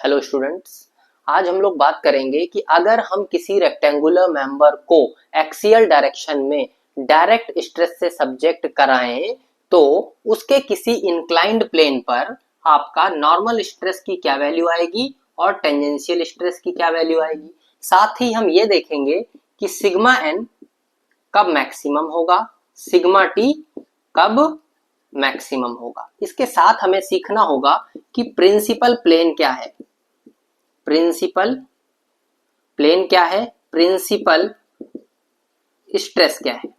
Hello students, आज हम लोग बात करेंगे कि अगर हम किसी रेक्टेंगुलर मेंबर को एक्सियल डायरेक्शन में डायरेक्ट स्ट्रेस से सब्जेक्ट कराएं तो उसके किसी इंक्लाइंड प्लेन पर आपका नॉर्मल स्ट्रेस की क्या वैल्यू आएगी और टेंजेंशियल स्ट्रेस की क्या वैल्यू आएगी। साथ ही हम ये देखेंगे कि सिग्मा एन कब मैक्सिमम होगा, सिग्मा टी कब मैक्सिमम होगा। इसके साथ हमें सीखना होगा कि प्रिंसिपल प्लेन क्या है, प्रिंसिपल प्लेन क्या है, प्रिंसिपल स्ट्रेस क्या है।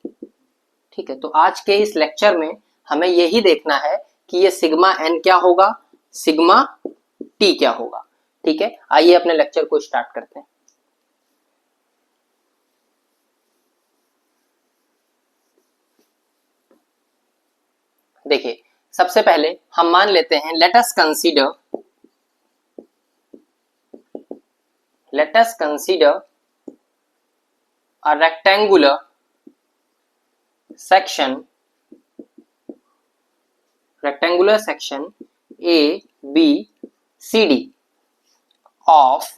ठीक है, तो आज के इस लेक्चर में हमें यही देखना है कि ये सिग्मा एन क्या होगा, सिग्मा टी क्या होगा। ठीक है, आइए अपने लेक्चर को स्टार्ट करते हैं। देखिए, सबसे पहले हम मान लेते हैं, let us consider a rectangular section A B C D of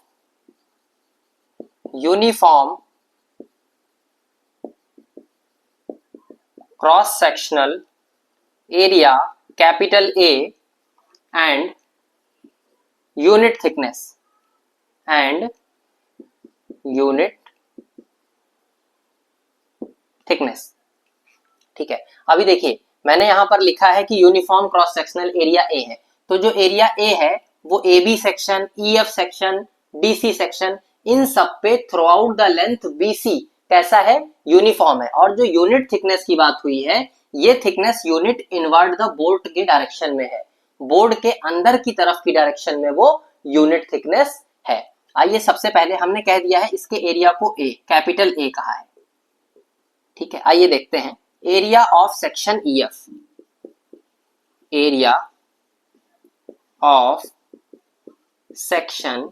uniform cross sectional area capital A and unit thickness ठीक है, अभी देखिए मैंने यहां पर लिखा है कि uniform cross sectional area A है, तो जो एरिया ए है वो A B section, E F section, D C section, इन सब पे throughout the length B C कैसा है, यूनिफॉर्म है। और जो यूनिट थिकनेस की बात हुई है, ये thickness unit inward the board के डायरेक्शन में है, बोर्ड के अंदर की तरफ की डायरेक्शन में वो यूनिट थिकनेस है। आइए सबसे पहले हमने कह दिया है इसके एरिया को ए, कैपिटल ए कहा है। ठीक है, आइए देखते हैं area of section E F, area of section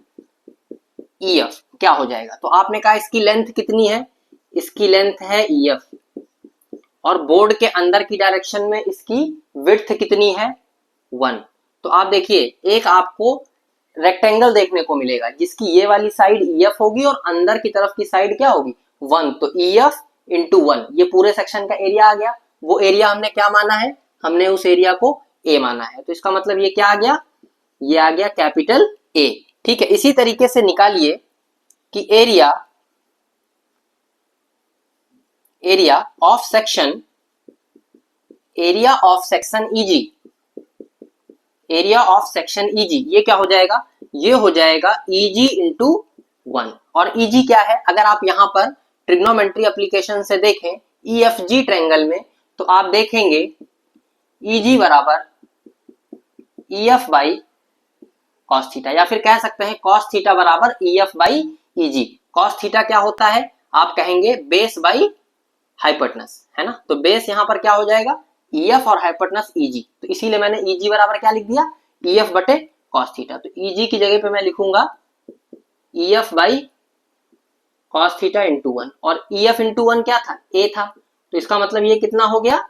E F क्या हो जाएगा। तो आपने कहा इसकी लेंथ कितनी है, इसकी लेंथ है ई एफ, और बोर्ड के अंदर की डायरेक्शन में इसकी विड्थ कितनी है 1। तो आप देखिए एक आपको रेक्टेंगल देखने को मिलेगा जिसकी ये वाली साइड ई एफ होगी और अंदर की तरफ की साइड क्या होगी 1, तो ई एफ इंटू 1 ये पूरे सेक्शन का एरिया आ गया। वो एरिया हमने क्या माना है, हमने उस एरिया को ए माना है, तो इसका मतलब ये क्या आ गया, ये आ गया कैपिटल ए। ठीक है, इसी तरीके से निकालिए कि area of section easy, area of section easy ये क्या हो जाएगा, ये हो जाएगा ईजी इंटू 1। और ईजी क्या है, अगर आप यहां पर ट्रिग्नोमेट्री एप्लीकेशन से देखें ईएफजी ट्रायंगल में, तो आप देखेंगे ईजी बराबर ईएफ बाई कॉस थीटा, या फिर कह सकते हैं कॉस थीटा बराबर EF by easy. Cos theta क्या होता है, आप कहेंगे बेस बाई हाइपोटेनस, है ना। तो बेस यहां पर क्या हो जाएगा ईएफ और हाइपोटेनस ईजी, तो इसीलिए मैंने ईजी बराबर क्या लिख दिया ईएफ बटे कॉस थीटा। तो ईजी की जगह पे मैं लिखूंगा EF by cos theta into 1, और ईएफ इंटू 1 क्या था, ए था, तो इसका मतलब ये कितना हो गया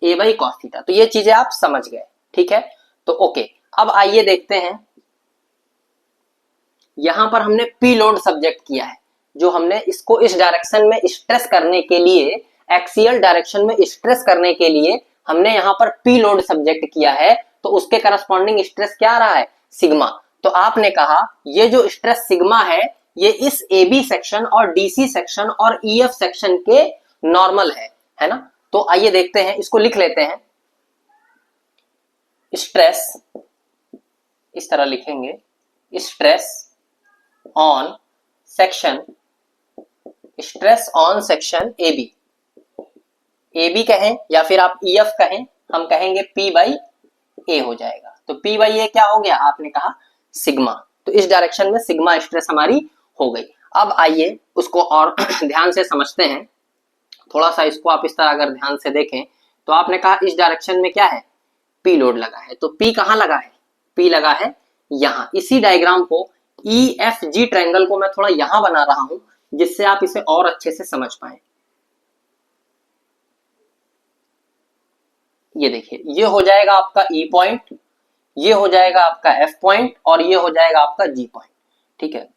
ए बाई कॉस थीटा। तो ये चीजें आप समझ गए, ठीक है। तो ओके, अब आइए देखते हैं, यहां पर हमने पी लोड सब्जेक्ट किया है, जो हमने इसको इस डायरेक्शन में स्ट्रेस करने के लिए, एक्सियल डायरेक्शन में स्ट्रेस करने के लिए हमने यहां पर पी लोड सब्जेक्ट किया है, तो उसके करस्पॉन्डिंग स्ट्रेस क्या आ रहा है सिग्मा। तो आपने कहा ये जो स्ट्रेस सिग्मा है ये इस ए बी सेक्शन और डीसी सेक्शन और ई एफ सेक्शन के नॉर्मल है ना। तो आइए देखते हैं, इसको लिख लेते हैं, स्ट्रेस इस तरह लिखेंगे, stress on section A B, A B कहें या फिर आप ई एफ कहें, हम कहेंगे पी बाई ए हो जाएगा। तो पी बाई ए क्या हो गया, आपने कहा सिग्मा, तो इस डायरेक्शन में सिग्मा स्ट्रेस हमारी हो गई। अब आइए उसको और ध्यान से समझते हैं, थोड़ा सा इसको आप इस तरह अगर ध्यान से देखें, तो आपने कहा इस डायरेक्शन में क्या है पी लोड लगा है, तो पी कहां लगा है, पी लगा है यहां। इसी डायग्राम को ई एफ जी ट्रायंगल को मैं थोड़ा यहां बना रहा हूं जिससे आप इसे और अच्छे से समझ पाए। ये देखिए ये हो जाएगा आपका ई पॉइंट, ये हो जाएगा आपका एफ पॉइंट और ये हो जाएगा आपका जी पॉइंट। ठीक है,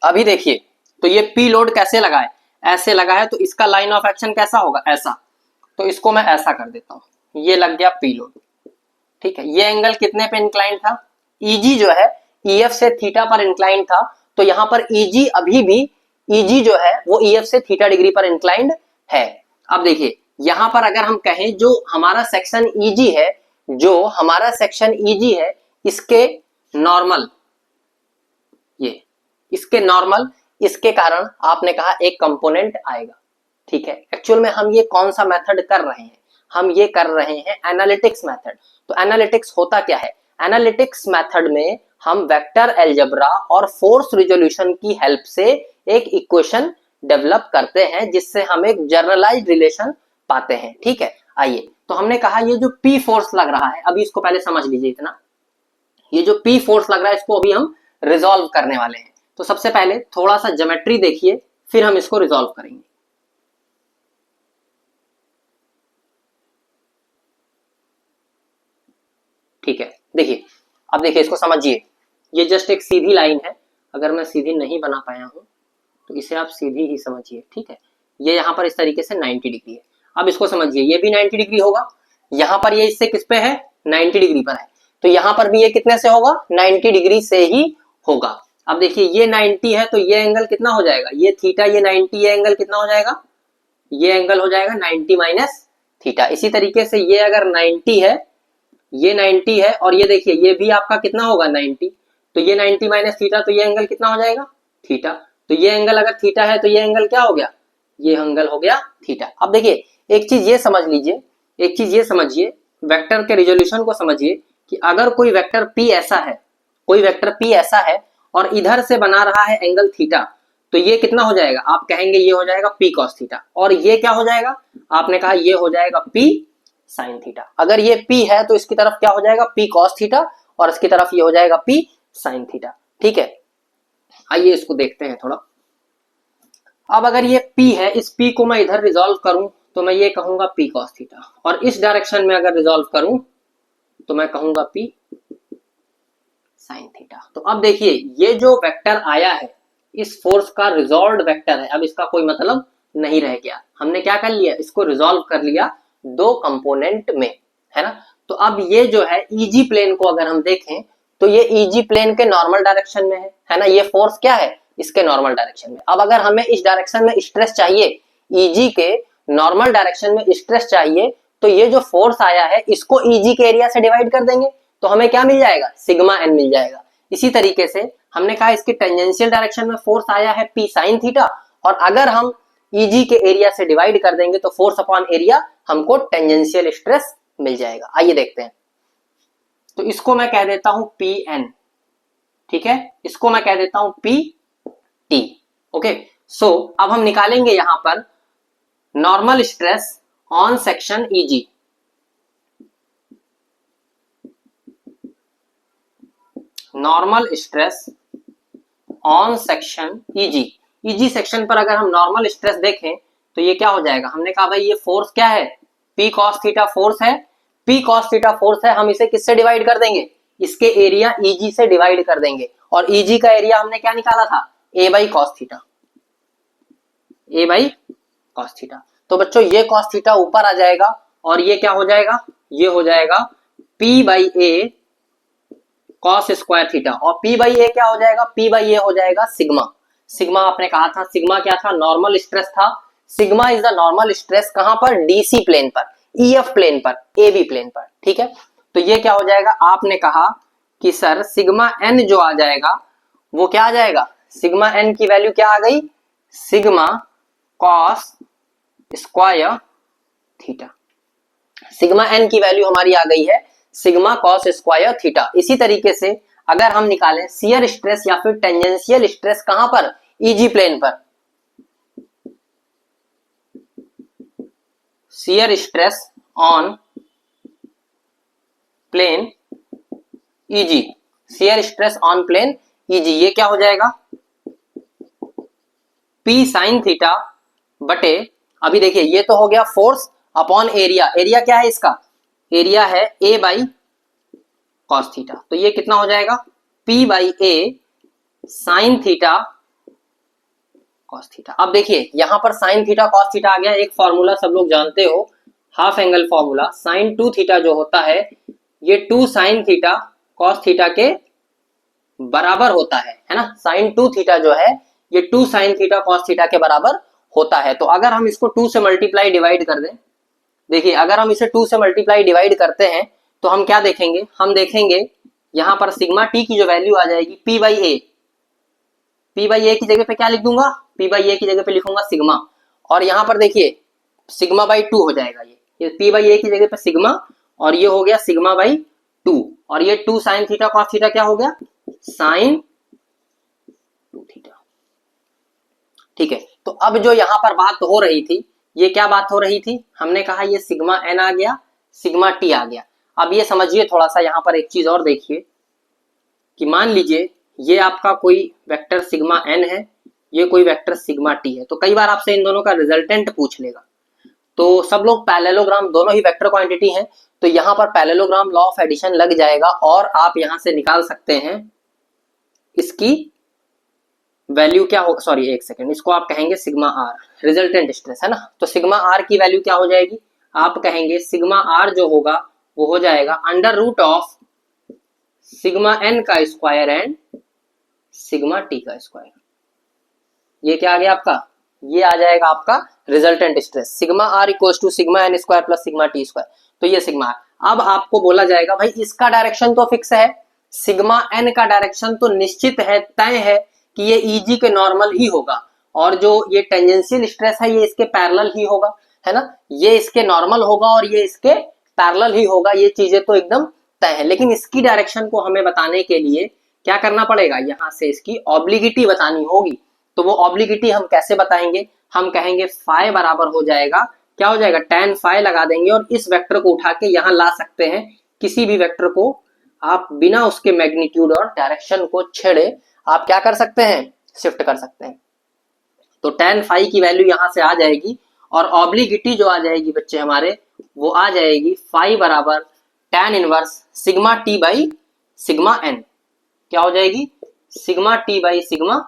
अभी देखिए तो ये पी लोड कैसे लगा है, ऐसे लगा है, तो इसका लाइन ऑफ एक्शन कैसा होगा, ऐसा। तो इसको मैं ऐसा कर देता हूं, ये लग गया पी लोड। ठीक है, ये एंगल कितने पे इंक्लाइन था, ईजी जो है ईएफ से थीटा पर इंक्लाइन था, तो यहां पर ईजी अभी भी ईजी जो है वो ईएफ से थीटा डिग्री पर इंक्लाइंड है। अब देखिए यहां पर अगर हम कहें जो हमारा सेक्शन ईजी है, जो हमारा सेक्शन ईजी है, इसके नॉर्मल, ये इसके नॉर्मल, इसके कारण आपने कहा एक कंपोनेंट आएगा। ठीक है, एक्चुअल में हम ये कौन सा मेथड कर रहे हैं, हम ये कर रहे हैं एनालिटिक्स मेथड। तो एनालिटिक्स होता क्या है, एनालिटिक्स मेथड में हम वेक्टर अलजेब्रा और फोर्स रिजोल्यूशन की हेल्प से एक इक्वेशन डेवलप करते हैं, जिससे हम एक जनरलाइज्ड रिलेशन पाते हैं। ठीक है, आइए, तो हमने कहा ये जो पी फोर्स लग रहा है, अभी इसको पहले समझ लीजिए इतना, ये जो पी फोर्स लग रहा है इसको अभी हम रिजॉल्व करने वाले हैं। तो सबसे पहले थोड़ा सा ज्योमेट्री देखिए, फिर हम इसको रिजॉल्व करेंगे। ठीक है, देखिए, अब देखिए इसको समझिए, ये जस्ट एक सीधी लाइन है, अगर मैं सीधी नहीं बना पाया हूं तो इसे आप सीधी ही समझिए। ठीक है, ये यहां पर इस तरीके से 90 डिग्री है। अब इसको समझिए, ये भी 90 डिग्री होगा, यहां पर ये इससे किस पे है, 90 डिग्री पर है, तो यहां पर भी ये कितने से होगा, 90 डिग्री से ही होगा। अब देखिए ये 90 है, तो ये एंगल कितना हो जाएगा, ये थीटा, ये 90, ये एंगल कितना हो जाएगा, ये एंगल हो जाएगा 90 माइनस थीटा। इसी तरीके से ये अगर 90 है, ये 90 है, और ये देखिए ये भी आपका कितना होगा 90, तो ये 90 माइनस थीटा, तो ये एंगल कितना हो जाएगा, थीटा। तो ये एंगल अगर थीटा है तो ये एंगल क्या हो गया, ये एंगल हो गया थीटा। अब देखिए एक चीज ये समझ लीजिए, एक चीज ये समझिए, वेक्टर के रिजोल्यूशन को समझिए कि अगर कोई वेक्टर P ऐसा है, कोई वेक्टर P ऐसा है और इधर से बना रहा है एंगल थीटा, तो ये कितना हो जाएगा, आप कहेंगे ये हो जाएगा P cos थीटा, और ये क्या हो जाएगा, आपने कहा ये हो जाएगा P sin थीटा। अगर ये P है तो इसकी तरफ क्या हो जाएगा, P cos थीटा, और इसकी तरफ ये हो जाएगा P sin थीटा। ठीक है, आइए इसको देखते हैं थोड़ा। अब अगर ये P है, इस P को मैं इधर रिजॉल्व करूं तो मैं ये कहूंगा P cos थीटा, और इस डायरेक्शन में अगर रिजॉल्व करूं तो मैं कहूंगा P sin थीटा। तो अब देखिए ये जो वेक्टर आया है, इस फोर्स का रिजॉल्व्ड वेक्टर है, अब इसका कोई मतलब नहीं रह गया, हमने क्या कर लिया, इसको रिजॉल्व कर लिया दो कंपोनेंट में, है ना। तो अब ये जो है ईजी प्लेन को अगर हम देखें तो ये ईजी प्लेन के नॉर्मल डायरेक्शन में है ना, ये फोर्स क्या है, इसके नॉर्मल डायरेक्शन में। अब अगर हमें इस डायरेक्शन में स्ट्रेस चाहिए, ईजी के नॉर्मल डायरेक्शन में स्ट्रेस चाहिए, तो ये जो फोर्स आया है इसको ईजी के एरिया से डिवाइड कर देंगे, तो हमें क्या मिल जाएगा, सिग्मा एन मिल जाएगा। इसी तरीके से हमने कहा इसके टेंजेंशियल डायरेक्शन में फोर्स आया है P sin थीटा, और अगर हम ईजी के एरिया से डिवाइड कर देंगे तो फोर्स अपॉन एरिया हमको टेंजेंशियल स्ट्रेस मिल जाएगा। आइए देखते हैं, तो इसको मैं कह देता हूं Pn, ठीक है, इसको मैं कह देता हूं Pt। ओके, सो अब हम निकालेंगे यहां पर normal stress on section easy. Normal stress on section easy, easy section पर अगर हम नॉर्मल स्ट्रेस देखें तो ये क्या हो जाएगा, हमने कहा भाई ये फोर्स क्या है, P cos थीटा फोर्स है, P cos थीटा फोर्स है, हम इसे किससे डिवाइड कर देंगे, इसके एरिया ईजी से डिवाइड कर देंगे, और ईजी का एरिया हमने क्या निकाला था, A by cos theta, A by cos theta. तो बच्चों ये cos थीटा ऊपर आ जाएगा, और ये क्या हो जाएगा, ये हो जाएगा P by A cos square theta, और P बाई ए क्या हो जाएगा, P बाई ए हो जाएगा सिग्मा। सिग्मा आपने कहा था, सिग्मा क्या था, नॉर्मल स्ट्रेस था। Sigma is the normal stress कहां पर, डीसी प्लेन पर, ईएफ प्लेन पर, एबी प्लेन पर। ठीक है, तो ये क्या हो जाएगा, आपने कहा कि सर सिग्मा एन जो आ जाएगा वो क्या आ जाएगा, सिग्मा एन की वैल्यू क्या आ गई, sigma cos square theta. Sigma N की वैल्यू हमारी आ गई है सिग्मा कॉस स्क्वायर थीटा। इसी तरीके से अगर हम निकालें शियर स्ट्रेस या फिर टेंजेंशियल स्ट्रेस कहां पर, ईजी प्लेन पर, shear stress on plane EG, shear stress on plane EG, ये क्या हो जाएगा, P sin थीटा बटे, अभी देखिए ये तो हो गया फोर्स अपॉन एरिया, एरिया क्या है इसका, एरिया है A बाई कॉस थीटा। तो ये कितना हो जाएगा, P by A sine theta cos theta. अब देखिए यहां पर साइन थीटा कॉस थीटा आ गया, एक फॉर्मूला सब लोग जानते हो, half angle formula. Sine 2 theta जो होता है ये 2 साइन थीटा कॉस थीटा के बराबर होता है ना। साइन 2 थीटा जो है ये 2 साइन थीटा कॉस थीटा के बराबर होता है। तो अगर हम इसको 2 से मल्टीप्लाई डिवाइड कर दें, देखिए अगर हम इसे 2 से मल्टीप्लाई डिवाइड करते हैं तो हम क्या देखेंगे, हम देखेंगे यहां पर सिग्मा टी की जो वैल्यू आ जाएगी P by A, P by A की जगह पे क्या लिख दूंगा, P बाई ए की जगह पे लिखूंगा सिग्मा, और यहां पर देखिए सिग्मा बाई 2 हो जाएगा, ये P बाई ए की जगह पे सिग्मा, और ये हो गया सिग्मा बाई 2, और ये 2 साइन थीटा कॉस थीटा क्या हो गया, साइन 2 थीटा। ठीक है, तो अब जो यहां पर बात हो रही थी, ये क्या बात हो रही थी, हमने कहा ये सिग्मा एन आ गया, सिग्मा टी आ गया। अब ये समझिए थोड़ा सा, यहां पर एक चीज और देखिए कि मान लीजिए ये आपका कोई वेक्टर सिग्मा एन है, ये कोई वेक्टर सिग्मा टी है, तो कई बार आपसे इन दोनों का रिजल्टेंट पूछ लेगा। तो सब लोग पैरेललोग्राम, दोनों ही वेक्टर क्वांटिटी हैं, तो यहां पर पैरेललोग्राम लॉ ऑफ एडिशन लग जाएगा और आप यहां से निकाल सकते हैं इसकी वैल्यू क्या हो, सॉरी एक सेकेंड, इसको आप कहेंगे सिग्मा आर, रिजल्टेंट स्ट्रेस है ना। तो सिग्मा आर की वैल्यू क्या हो जाएगी, आप कहेंगे सिग्मा आर जो होगा वो हो जाएगा under root of sigma N का स्क्वायर एंड सिग्मा टी का स्क्वायर। ये क्या आ गया आपका, ये आ जाएगा आपका resultant stress, sigma R equals to sigma N square plus sigma T square. तो ये सिग्मा आर। अब आपको बोला जाएगा भाई इसका डायरेक्शन तो फिक्स है, सिग्मा एन का डायरेक्शन तो निश्चित है, तय है कि ये ईजी के नॉर्मल ही होगा, और जो ये टेंजेंशियल स्ट्रेस है ये इसके पैरेलल ही होगा, है ना, ये इसके नॉर्मल होगा और ये इसके पैरेलल ही होगा, ये चीजें तो एकदम तय है। लेकिन इसकी डायरेक्शन को हमें बताने के लिए क्या करना पड़ेगा, यहां से इसकी ऑब्लिगिटी बतानी होगी। तो वो ऑब्लिगिटी हम कैसे बताएंगे, हम कहेंगे फाई बराबर हो जाएगा, क्या हो जाएगा, tan फाई लगा देंगे और इस वेक्टर को उठा के यहां ला सकते हैं, किसी भी वेक्टर को आप बिना उसके मैग्नीट्यूड और डायरेक्शन को छेड़े आप क्या कर सकते हैं, शिफ्ट कर सकते हैं। तो tan फाई की वैल्यू यहां से आ जाएगी, और ऑब्लिगिटी जो आ जाएगी बच्चे हमारे वो आ जाएगी फाई बराबर tan inverse sigma T by sigma N. क्या हो जाएगी, sigma T by sigma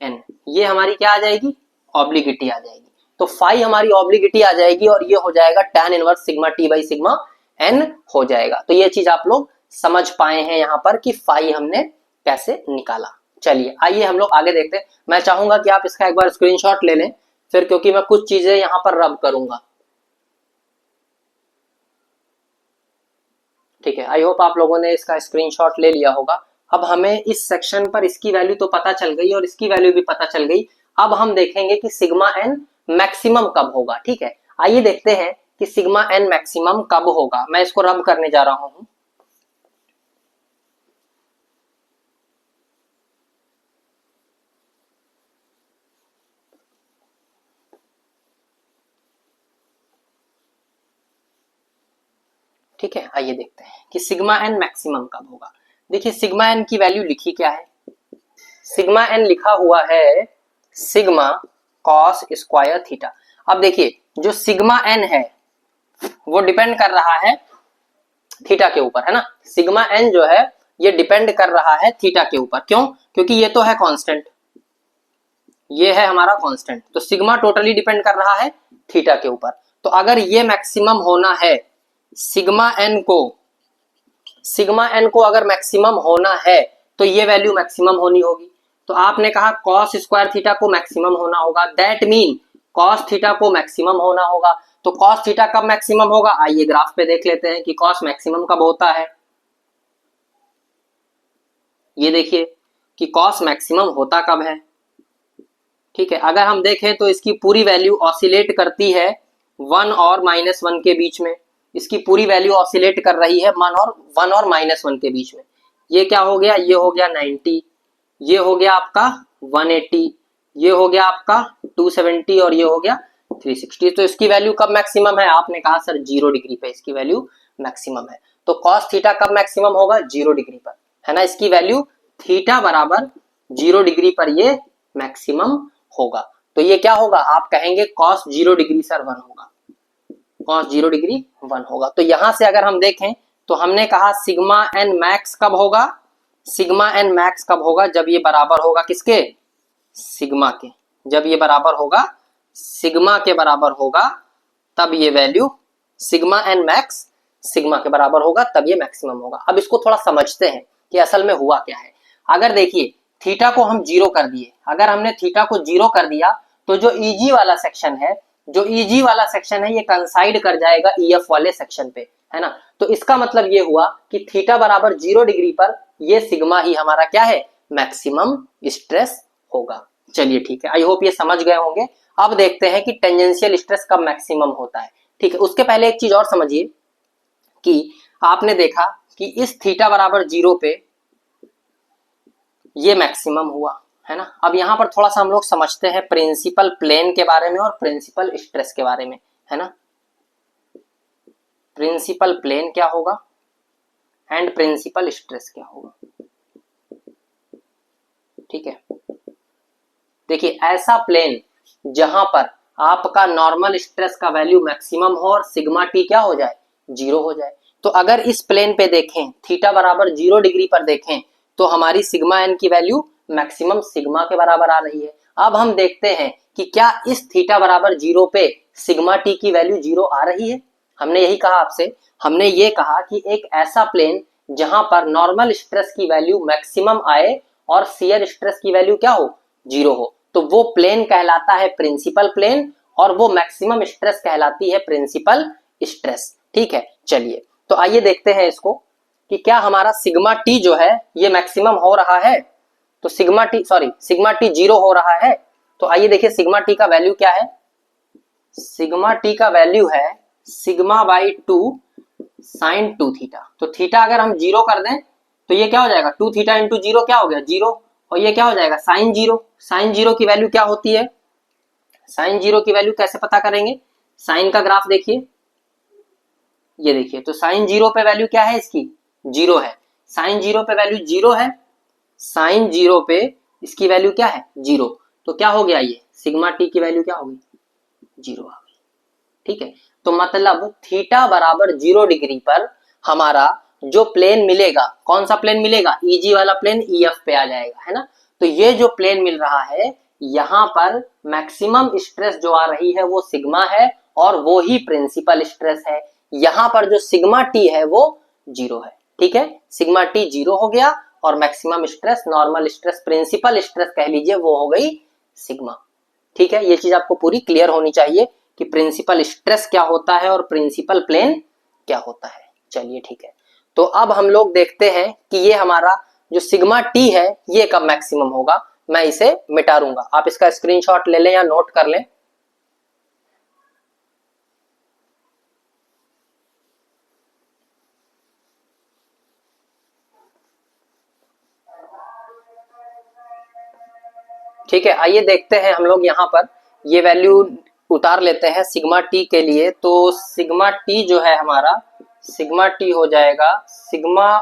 N, ये हमारी क्या आ जाएगी, ऑब्लिगिटी आ जाएगी। तो फाई हमारी ऑब्लिगिटी आ जाएगी और ये हो जाएगा tan inverse sigma T by sigma N हो जाएगा। तो ये चीज आप लोग समझ पाए हैं यहाँ पर कि फाई हमने कैसे निकाला। चलिए आइए हम लोग आगे देखते हैं। मैं चाहूंगा कि आप इसका एक बार स्क्रीनशॉट ले लें फिर, क्योंकि मैं कुछ चीजें यहाँ पर रब करूंगा। ठीक है, आई होप आप लोगों ने इसका स्क्रीनशॉट ले लिया होगा। अब हमें इस सेक्शन पर इसकी वैल्यू तो पता चल गई और इसकी वैल्यू भी पता चल गई। अब हम देखेंगे कि सिग्मा एन मैक्सिमम कब होगा। ठीक है, आइए देखते हैं कि सिग्मा एन मैक्सिमम कब होगा। मैं इसको रब करने जा रहा हूं। ठीक है, आइए देखते हैं कि सिग्मा एन मैक्सिमम कब होगा। देखिए सिग्मा एन की वैल्यू लिखी क्या है, सिग्मा एन लिखा हुआ है सिग्मा कॉस स्क्वायर थीटा। अब देखिए जो सिग्मा एन है वो डिपेंड कर रहा है थीटा के ऊपर, है ना। सिग्मा एन जो है ये डिपेंड कर रहा है थीटा के ऊपर। क्यों, क्योंकि ये तो है कांस्टेंट, ये है हमारा कांस्टेंट, तो सिग्मा टोटली डिपेंड कर रहा है थीटा के ऊपर। तो अगर ये मैक्सिमम होना है, सिग्मा एन को अगर मैक्सिमम होना है तो ये वैल्यू मैक्सिमम होनी होगी। तो आपने कहा कॉस स्क्वायर थीटा को मैक्सिमम होना होगा, दैट मीन कॉस थीटा को मैक्सिमम होना होगा। तो कॉस थीटा कब मैक्सिमम होगा, आइए ग्राफ पे देख लेते हैं कि कॉस मैक्सिमम कब होता है। ये देखिए कि कॉस मैक्सिमम होता कब है। ठीक है, अगर हम देखें तो इसकी पूरी वैल्यू ऑसिलेट करती है 1 और -1 के बीच में। इसकी पूरी वैल्यू ऑसिलेट कर रही है 1 और -1 के बीच में। ये क्या हो गया, ये हो गया 90, ये हो गया आपका 180, ये हो गया आपका 270 और ये हो गया 360। तो इसकी वैल्यू कब मैक्सिमम है, आपने कहा सर 0 डिग्री पे इसकी वैल्यू मैक्सिमम है। तो कॉस थीटा कब मैक्सिमम होगा, 0 डिग्री पर, है ना। इसकी वैल्यू थीटा बराबर 0 डिग्री पर ये मैक्सिमम होगा। तो ये क्या होगा, आप कहेंगे कॉस 0 डिग्री सर 1 होगा, कॉस 0 डिग्री 1 होगा। तो यहां से अगर हम देखें तो हमने कहा सिग्मा एन मैक्स कब होगा, सिग्मा एन मैक्स कब होगा, जब ये बराबर होगा किसके, सिग्मा के। जब ये बराबर होगा सिग्मा के बराबर होगा तब ये value sigma N max sigma के बराबर होगा, तब ये मैक्सिमम होगा। अब इसको थोड़ा समझते हैं कि असल में हुआ क्या है। अगर देखिए थीटा को हम जीरो कर दिए, अगर हमने थीटा को जीरो कर दिया तो जो ईजी वाला सेक्शन है, जो ईजी वाला सेक्शन है ये कंसाइड कर जाएगा ईएफ वाले सेक्शन पे, है ना। तो इसका मतलब ये हुआ कि थीटा बराबर 0 डिग्री पर ये सिग्मा ही हमारा क्या है, मैक्सिमम स्ट्रेस होगा। चलिए ठीक है, आई होप ये समझ गए होंगे। अब देखते हैं कि टेंजेंशियल स्ट्रेस कब मैक्सिमम होता है। ठीक है, उसके पहले एक चीज और समझिए कि आपने देखा कि इस थीटा बराबर 0 पे ये मैक्सिमम हुआ, है ना। अब यहां पर थोड़ा सा हम लोग समझते हैं प्रिंसिपल प्लेन के बारे में और प्रिंसिपल स्ट्रेस के बारे में, है ना। प्रिंसिपल प्लेन क्या होगा एंड प्रिंसिपल स्ट्रेस क्या होगा। ठीक है, देखिए ऐसा प्लेन जहां पर आपका नॉर्मल स्ट्रेस का वैल्यू मैक्सिमम हो और सिग्मा टी क्या हो जाए, 0 हो जाए। तो अगर इस प्लेन पे देखें थीटा बराबर 0 डिग्री पर देखें तो हमारी सिग्मा एन की वैल्यू मैक्सिमम सिग्मा के बराबर आ रही है। अब हम देखते हैं कि क्या इस थीटा बराबर 0 पे सिग्मा टी की वैल्यू 0 आ रही है। हमने यही कहा आपसे, हमने ये कहा कि एक ऐसा प्लेन जहां पर नॉर्मल स्ट्रेस की वैल्यू मैक्सिमम आए और शियर स्ट्रेस की वैल्यू क्या हो, 0 हो, तो वो प्लेन कहलाता है प्रिंसिपल प्लेन और वो मैक्सिमम स्ट्रेस कहलाती है प्रिंसिपल स्ट्रेस। ठीक है, चलिए तो आइए देखते हैं इसको कि क्या हमारा सिग्मा टी जो है ये मैक्सिमम हो रहा है। तो सिग्मा टी 0 हो रहा है। तो आइए देखिए सिग्मा टी का वैल्यू क्या है, सिग्मा टी का वैल्यू है सिग्मा बाई 2 साइन 2 थीटा। तो थीटा अगर हम 0 कर दें तो ये क्या हो जाएगा, 2 थीटा इंटू 0 क्या हो गया, 0, और ये क्या हो जाएगा साइन 0। साइन 0 की वैल्यू क्या होती है, साइन 0 की वैल्यू कैसे पता करेंगे, साइन का ग्राफ देखिए, ये देखिए। तो साइन 0 पे वैल्यू क्या है इसकी, 0 है। साइन 0 पे वैल्यू 0 है, साइन 0 पे इसकी वैल्यू क्या है, 0। तो क्या हो गया, ये सिग्मा टी की वैल्यू क्या होगी, 0 आ गई। ठीक है, तो मतलब थीटा बराबर 0 डिग्री पर हमारा जो प्लेन मिलेगा, कौन सा प्लेन मिलेगा, ईजी वाला प्लेन ईएफ पे आ जाएगा, है ना। तो ये जो प्लेन मिल रहा है यहां पर मैक्सिमम स्ट्रेस जो आ रही है वो सिग्मा है और वो ही प्रिंसिपल स्ट्रेस है। यहां पर जो सिग्मा टी है वो 0 है। ठीक है, सिग्मा टी 0 हो गया और maximum stress, normal stress, principal stress कह लीजिए, वो हो गई सिग्मा। ठीक है, ये चीज आपको पूरी क्लियर होनी चाहिए कि प्रिंसिपल स्ट्रेस क्या होता है और प्रिंसिपल प्लेन क्या होता है। चलिए ठीक है, तो अब हम लोग देखते हैं कि ये हमारा जो सिग्मा टी है ये कब मैक्सिमम होगा। मैं इसे मिटा दूंगा, आप इसका स्क्रीनशॉट ले लें या नोट कर लें। ठीक है, आइए देखते हैं हम लोग यहाँ पर ये वैल्यू उतार लेते हैं सिग्मा टी के लिए। तो सिग्मा टी जो है हमारा, सिग्मा टी हो जाएगा सिग्मा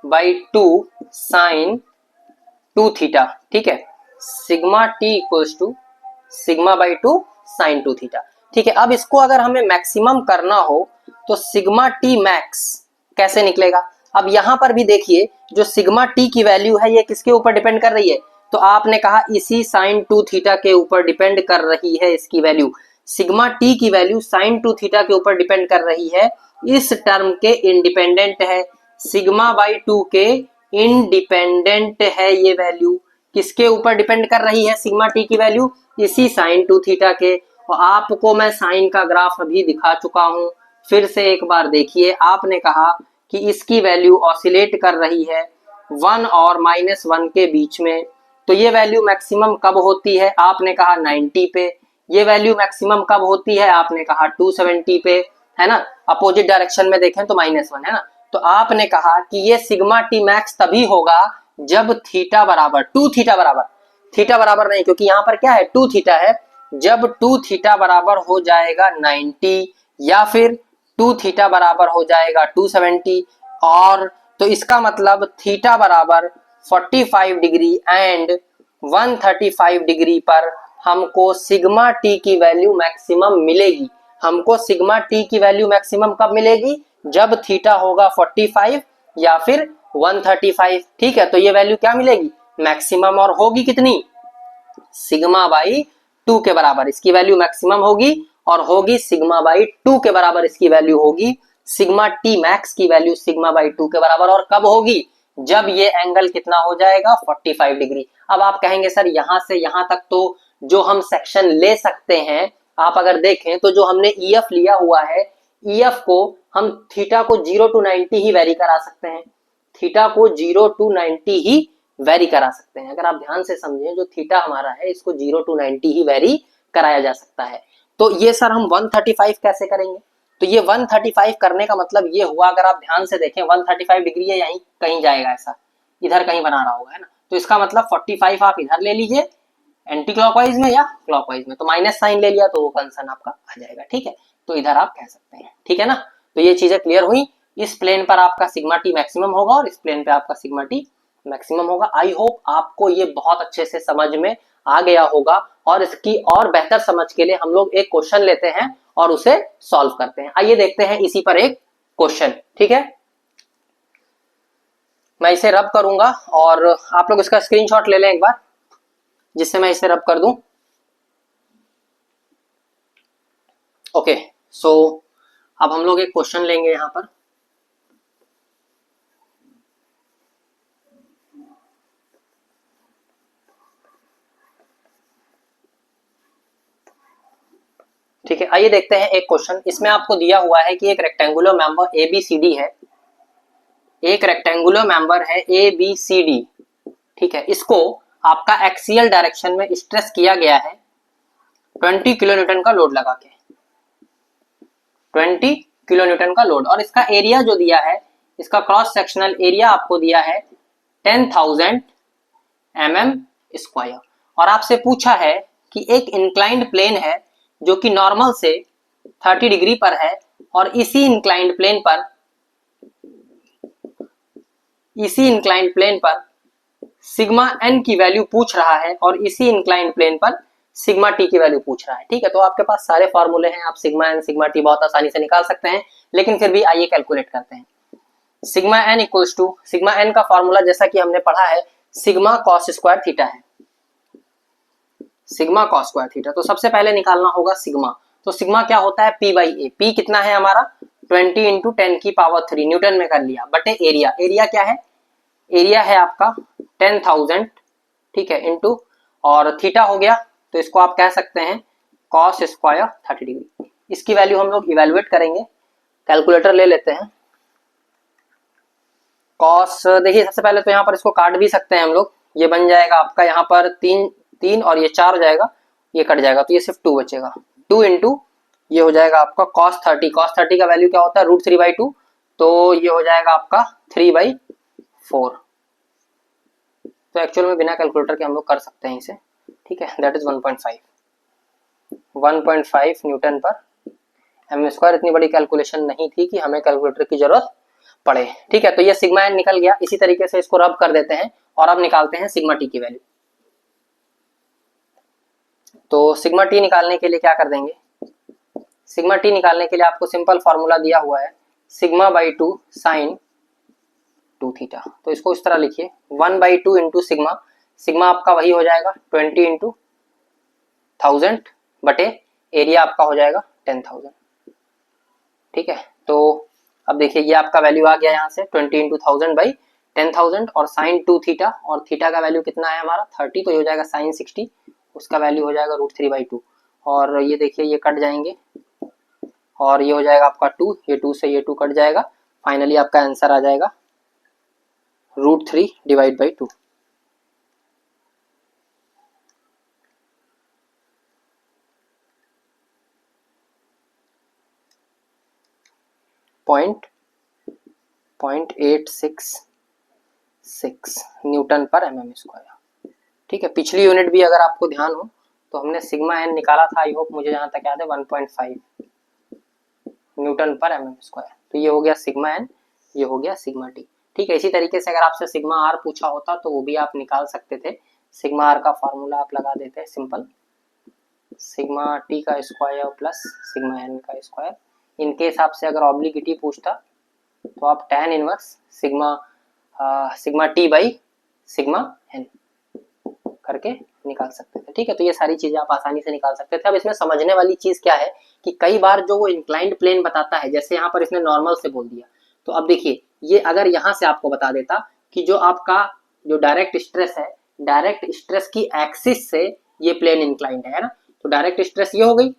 बाई 2 साइन 2 थीटा। ठीक है, sigma T equals to sigma by 2 sine 2 theta. ठीक है, अब इसको अगर हमें मैक्सिमम करना हो तो सिग्मा टी मैक्स कैसे निकलेगा। अब यहां पर भी देखिए जो सिग्मा टी की वैल्यू है ये किसके ऊपर डिपेंड कर रही है, तो आपने कहा इसी साइन 2 थीटा के ऊपर डिपेंड कर रही है इसकी वैल्यू। सिग्मा टी की वैल्यू साइन 2 थीटा के ऊपर डिपेंड कर रही है, इस टर्म के इंडिपेंडेंट है, सिग्मा बाई 2 के इंडिपेंडेंट है। ये वैल्यू किसके ऊपर डिपेंड कर रही है सिग्मा टी की वैल्यू, इसी साइन 2 थीटा के। और आपको मैं साइन का ग्राफ अभी दिखा चुका हूं, फिर से एक बार देखिए। आपने कहा कि इसकी वैल्यू ऑसिलेट कर रही है 1 और -1 के बीच में। तो ये वैल्यू मैक्सिमम कब होती है, आपने कहा 90 पे। ये वैल्यू मैक्सिमम कब होती है, आपने कहा 270 पे, है ना। अपोजिट डायरेक्शन में देखें तो -1, है ना। तो आपने कहा कि ये सिग्मा टी मैक्स तभी होगा जब थीटा बराबर 2 थीटा बराबर, थीटा बराबर नहीं क्योंकि यहां पर क्या है 2 थीटा है, जब 2 थीटा बराबर हो जाएगा 90 या फिर 2 थीटा बराबर हो जाएगा 270, और तो इसका मतलब थीटा बराबर 45 डिग्री एंड 135 डिग्री पर हमको सिग्मा टी की वैल्यू मैक्सिमम मिलेगी। हमको सिग्मा टी की वैल्यू मैक्सिमम कब मिलेगी, जब थीटा होगा 45 या फिर 135। ठीक है, तो ये वैल्यू क्या मिलेगी, मैक्सिमम, और होगी कितनी, सिग्मा बाई 2 के बराबर इसकी वैल्यू मैक्सिमम होगी, और होगी सिग्मा बाई 2 के बराबर इसकी वैल्यू होगी, सिग्मा टी मैक्स की वैल्यू सिग्मा बाई 2 के बराबर। और कब होगी, जब ये एंगल कितना हो जाएगा 45 डिग्री। अब आप कहेंगे सर यहां से यहां तक तो जो हम सेक्शन ले सकते हैं, आप अगर देखें तो जो हमने EF लिया हुआ है, EF को हम थीटा को 0 to 90 ही वेरी करा सकते हैं, थीटा को 0 to 90 ही वेरी करा सकते हैं। अगर आप ध्यान से समझें, जो थीटा हमारा है इसको 0 to 90 ही वेरी कराया जा सकता है। तो ये सर हम 135 कैसे करेंगे, तो ये 135 करने का मतलब ये हुआ, अगर आप ध्यान से देखें 135 डिग्री है यहीं कहीं जाएगा, ऐसा इधर कहीं बना रहा होगा, है ना, तो इसका मतलब 45 आप इधर ले लीजिए एंटी क्लॉकवाइज में या क्लॉकवाइज में, तो माइनस साइन ले लिया तो वो कंसर्न आपका आ जाएगा। ठीक है, तो इधर आप कह सकते हैं, ठीक है ना। तो ये चीजें क्लियर हुई, इस प्लेन पर आपका सिग्मा टी मैक्सिमम होगा और इस प्लेन पे आपका सिग्मा टी मैक्सिमम होगा। आई होप आपको ये बहुत अच्छे से समझ में आ गया होगा, और इसकी और बेहतर समझ के लिए हम लोग एक क्वेश्चन लेते हैं और उसे सॉल्व करते हैं। आइए देखते हैं इसी पर एक क्वेश्चन। ठीक है, मैं इसे रब करूंगा और आप लोग इसका स्क्रीनशॉट ले लें एक बार, जिससे मैं इसे रब कर दूं। ओके, सो अब हम लोग एक क्वेश्चन लेंगे यहां पर। ठीक है, आइए देखते हैं एक क्वेश्चन। इसमें आपको दिया हुआ है कि एक रेक्टेंगुलर मेंबर ABCD है, एक रेक्टेंगुलर मेंबर है ABCD। ठीक है, इसको आपका एक्सियल डायरेक्शन में स्ट्रेस किया गया है 20 किलो न्यूटन का लोड लगा के, 20 किलो न्यूटन का लोड, और इसका एरिया जो दिया है, इसका क्रॉस सेक्शनल एरिया आपको दिया है 10,000 mm स्क्वायर। और आपसे पूछा है कि एक इंक्लाइंड प्लेन है जो कि नॉर्मल से 30 डिग्री पर है, और इसी इंक्लाइंड प्लेन पर सिग्मा एन की वैल्यू पूछ रहा है, और इसी इंक्लाइंड प्लेन पर सिग्मा टी की वैल्यू पूछ रहा है। ठीक है, तो आपके पास सारे फॉर्मूले हैं, आप सिग्मा एन सिग्मा टी बहुत आसानी से निकाल सकते हैं, लेकिन फिर भी आइए कैलकुलेट करते हैं। Sigma N equals to, sigma N का फॉर्मूला जैसा कि हमने पढ़ा है सिग्मा कॉस स्क्वायर थीटा है, सिग्मा कॉस स्क्वायर थीटा। तो सबसे पहले निकालना होगा सिग्मा, तो सिग्मा क्या होता है P बाई ए, P कितना है हमारा 20 इंटू 10 की पावर 3 न्यूटन में कर लिया, बटे एरिया, एरिया क्या है, एरिया है आपका 10,000, ठीक है, इंटू और थीटा हो गया, तो इसको आप कह सकते हैं कॉस स्क्वायर 30 डिग्री। इसकी वैल्यू हम लोग इवेलुएट करेंगे, कैलकुलेटर ले लेते हैं। कॉस देखिए, सबसे पहले तो यहाँ पर इसको काट भी सकते हैं हम लोग, ये बन जाएगा आपका यहाँ पर 3 और ये 4 हो जाएगा, ये कट जाएगा, तो ये सिर्फ 2 बचेगा, 2 इंटू ये हो जाएगा आपका cos 30, cos 30 का वैल्यू क्या होता है √3/2, तो ये हो जाएगा आपका 3/4। तो एक्चुअल में बिना कैलकुलेटर के हम लोग कर सकते हैं इसे, ठीक है, दैट इज 1.5 न्यूटन पर एम स्क्वायर। इतनी बड़ी कैलकुलेशन नहीं थी कि हमें कैलकुलेटर की जरूरत पड़े। ठीक है, तो ये सिग्मा एन निकल गया। इसी तरीके से इसको रब कर देते हैं और अब निकालते हैं सिग्मा टी की वैल्यू। तो सिग्मा टी निकालने के लिए क्या कर देंगे, सिग्मा टी निकालने के लिए आपको सिंपल फॉर्मूला दिया हुआ है सिग्मा बाई 2 साइन 2 थीटा। तो इसको इस तरह लिखिए 1/2 इंटू सिग्मा, सिग्मा आपका वही हो जाएगा 20 इंटू 1000 बटे एरिया आपका हो जाएगा 10,000। ठीक है, तो अब देखिए ये आपका वैल्यू आ गया यहाँ से 20 इंटू 1000 बाई 10,000, और साइन 2 थीटा, और थीटा का वैल्यू कितना है हमारा 30, तो ये हो जाएगा साइन 60, उसका वैल्यू हो जाएगा √3/2, और ये देखिए ये कट जाएंगे और ये हो जाएगा आपका 2, ये 2 से ये 2 कट जाएगा, फाइनली आपका आंसर आ जाएगा √3/2। .866 न्यूटन पर mm स्क्वायर। ठीक है, पिछली यूनिट भी अगर आपको ध्यान हो तो हमने सिग्मा एन निकाला था, आई होप मुझे जहां तक याद है 1.5 न्यूटन पर mm स्क्वायर। तो ये हो गया सिग्मा एन, ये हो गया सिग्मा टी। ठीक है, इसी तरीके से अगर आपसे सिग्मा आर पूछा होता तो वो भी आप निकाल सकते थे। सिग्मा आर का फॉर्मूला आप लगा देते हैं सिंपल, सिग्मा टी का स्क्वायर प्लस सिग्मा एन का स्क्वायर। इनके हिसाब से अगर ऑब्लिक्विटी पूछता तो आप tan inverse sigma T by sigma N करके निकाल सकते थे। ठीक है, तो ये सारी चीजें आप आसानी से निकाल सकते थे। अब इसमें समझने वाली चीज क्या है कि कई बार जो वो इंक्लाइंड प्लेन बताता है, जैसे यहाँ पर इसने नॉर्मल से बोल दिया, तो अब देखिए ये अगर यहाँ से आपको बता देता कि जो आपका जो डायरेक्ट स्ट्रेस है, डायरेक्ट स्ट्रेस की एक्सिस से ये प्लेन इंक्लाइंड है ना, तो डायरेक्ट स्ट्रेस ये हो गई,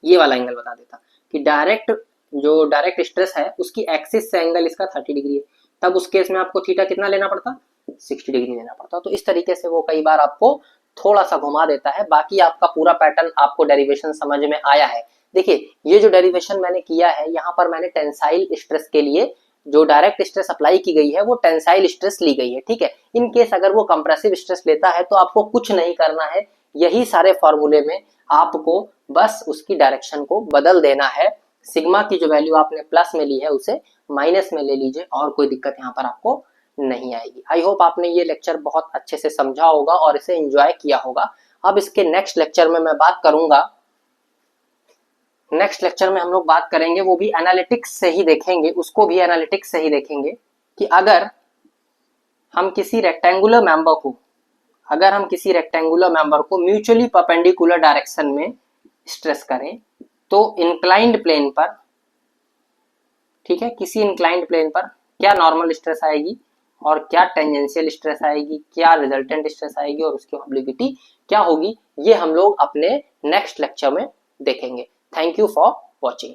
ये वाला एंगल बता देता कि डायरेक्ट स्ट्रेस है उसकी एक्सिस से एंगल इसका 30 डिग्री है, तब उस केस में आपको थीटा कितना लेना पड़ता, 60 डिग्री लेना पड़ता। तो इस तरीके से वो कई बार आपको थोड़ा सा घुमा देता है। बाकी आपका पूरा पैटर्न आपको डेरिवेशन समझ में आया है। देखिए ये जो डेरिवेशन मैंने किया है, यहाँ पर मैंने टेंसाइल स्ट्रेस के लिए जो डायरेक्ट स्ट्रेस अप्लाई की गई है वो टेंसाइल स्ट्रेस ली गई है। ठीक है, इन केस अगर वो कंप्रेसिव स्ट्रेस लेता है तो आपको कुछ नहीं करना है, यही सारे फॉर्मूले में आपको बस उसकी डायरेक्शन को बदल देना है। सिग्मा की जो वैल्यू आपने प्लस में ली है उसे माइनस में ले लीजिए और कोई दिक्कत यहाँ पर आपको नहीं आएगी। आई होप आपने ये लेक्चर बहुत अच्छे से समझा होगा और इसे एंजॉय किया होगा। अब इसके नेक्स्ट लेक्चर में मैं बात करूंगा, नेक्स्ट लेक्चर में हम लोग बात करेंगे, वो भी एनालिटिक्स से ही देखेंगे, उसको भी एनालिटिक्स से ही देखेंगे कि अगर हम किसी रेक्टेंगुलर मेंबर को म्यूचुअली परपेंडिकुलर डायरेक्शन में स्ट्रेस करें तो इंक्लाइंड प्लेन पर, ठीक है, किसी इंक्लाइंड प्लेन पर क्या नॉर्मल स्ट्रेस आएगी और क्या टेंजेंशियल स्ट्रेस आएगी, क्या रिजल्टेंट स्ट्रेस आएगी और उसकी ऑब्लिविटी क्या होगी, ये हम लोग अपने नेक्स्ट लेक्चर में देखेंगे। Thank you for watching.